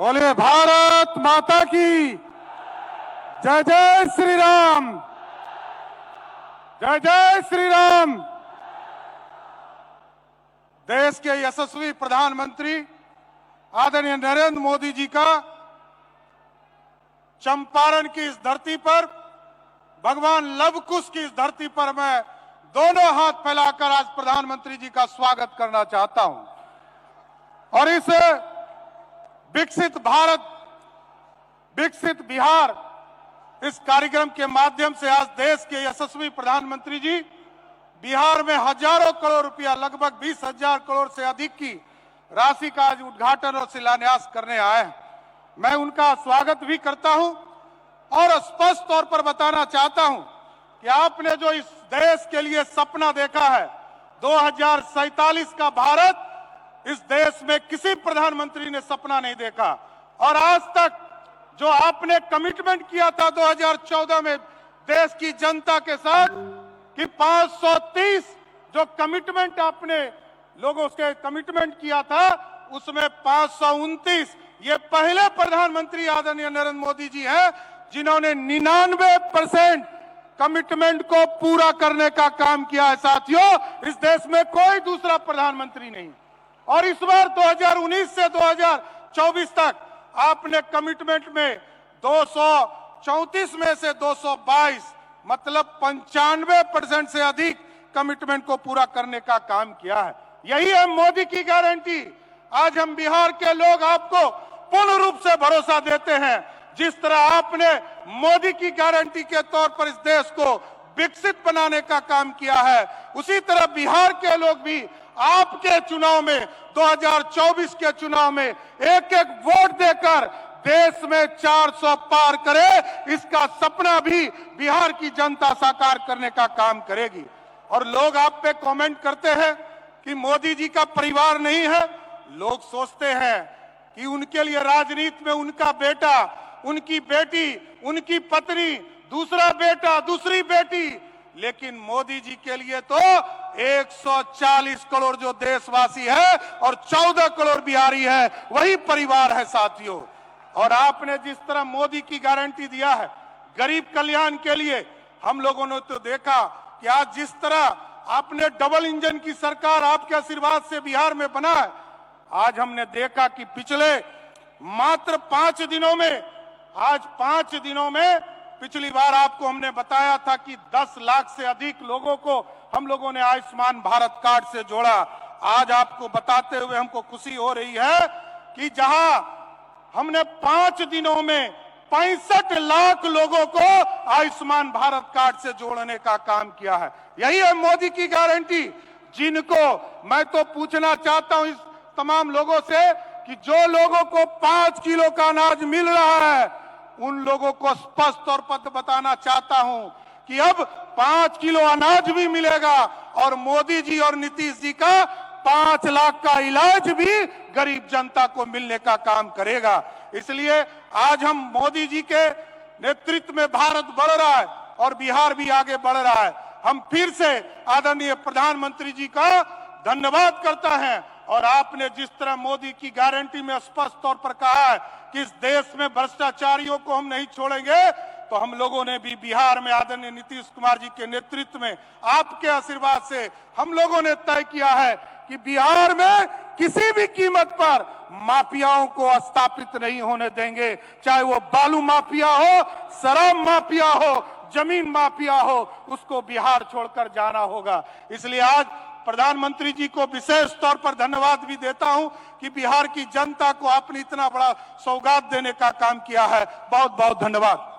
बोले भारत माता की जय। जय श्री राम, जय जय श्री राम। देश के यशस्वी प्रधानमंत्री आदरणीय नरेंद्र मोदी जी का चंपारण की इस धरती पर, भगवान लवकुश की इस धरती पर मैं दोनों हाथ फैलाकर आज प्रधानमंत्री जी का स्वागत करना चाहता हूं। और इस विकसित भारत, विकसित बिहार, इस कार्यक्रम के माध्यम से आज देश के यशस्वी प्रधानमंत्री जी बिहार में हजारों करोड़ रुपया, लगभग 20,000 करोड़ से अधिक की राशि का आज उद्घाटन और शिलान्यास करने आए हैं। मैं उनका स्वागत भी करता हूं और स्पष्ट तौर पर बताना चाहता हूं कि आपने जो इस देश के लिए सपना देखा है 2047 का भारत, इस देश में किसी प्रधानमंत्री ने सपना नहीं देखा। और आज तक जो आपने कमिटमेंट किया था 2014 में देश की जनता के साथ कि 530 जो कमिटमेंट आपने लोगों से कमिटमेंट किया था, उसमें 529 ये पहले प्रधानमंत्री आदरणीय नरेंद्र मोदी जी हैं जिन्होंने 99% कमिटमेंट को पूरा करने का काम किया है। साथियों, इस देश में कोई दूसरा प्रधानमंत्री नहीं। और इस बार 2019 से 2024 तक आपने कमिटमेंट में 234 में से 222 मतलब 95% से अधिक कमिटमेंट को पूरा करने का काम किया है। यही है मोदी की गारंटी। आज हम बिहार के लोग आपको पूर्ण रूप से भरोसा देते हैं। जिस तरह आपने मोदी की गारंटी के तौर पर इस देश को विकसित बनाने का काम किया है, उसी तरह बिहार के लोग भी आपके चुनाव में, 2024 के चुनाव में एक एक वोट देकर देश में 400 पार करे, इसका सपना भी बिहार की जनता साकार करने का काम करेगी। और लोग आप पे कमेंट करते हैं कि मोदी जी का परिवार नहीं है। लोग सोचते हैं कि उनके लिए राजनीति में उनका बेटा, उनकी बेटी, उनकी पत्नी, दूसरा बेटा, दूसरी बेटी, लेकिन मोदी जी के लिए तो 140 करोड़ जो देशवासी है और 14 करोड़ बिहारी है, वही परिवार है साथियों। और आपने जिस तरह मोदी की गारंटी दिया है गरीब कल्याण के लिए, हम लोगों ने तो देखा कि आज जिस तरह आपने डबल इंजन की सरकार आपके आशीर्वाद से बिहार में बना है, आज हमने देखा कि पिछले मात्र 5 दिनों में, आज 5 दिनों में, पिछली बार आपको हमने बताया था कि 10 लाख से अधिक लोगों को हम लोगों ने आयुष्मान भारत कार्ड से जोड़ा। आज आपको बताते हुए हमको खुशी हो रही है कि जहां हमने 5 दिनों में 65 लाख लोगों को आयुष्मान भारत कार्ड से जोड़ने का काम किया है। यही है मोदी की गारंटी। जिनको मैं तो पूछना चाहता हूं इस तमाम लोगों से कि जो लोगों को 5 किलो का अनाज मिल रहा है, उन लोगों को स्पष्ट तौर पर बताना चाहता हूं कि अब 5 किलो अनाज भी मिलेगा और मोदी जी और नीतीश जी का 5 लाख का इलाज भी गरीब जनता को मिलने का काम करेगा। इसलिए आज हम मोदी जी के नेतृत्व में भारत बढ़ रहा है और बिहार भी आगे बढ़ रहा है। हम फिर से आदरणीय प्रधानमंत्री जी का धन्यवाद करता है। और आपने जिस तरह मोदी की गारंटी में स्पष्ट तौर पर कहा है कि इस देश में भ्रष्टाचारियों को हम नहीं छोड़ेंगे, तो हम लोगों ने भी बिहार में आदरणीय नीतीश कुमार जी के नेतृत्व में, आपके आशीर्वाद से हम लोगों ने तय किया है कि बिहार में किसी भी कीमत पर माफियाओं को स्थापित नहीं होने देंगे। चाहे वो बालू माफिया हो, शराब माफिया हो, जमीन माफिया हो, उसको बिहार छोड़कर जाना होगा। इसलिए आज प्रधानमंत्री जी को विशेष तौर पर धन्यवाद भी देता हूं कि बिहार की जनता को आपने इतना बड़ा सौगात देने का काम किया है। बहुत बहुत धन्यवाद।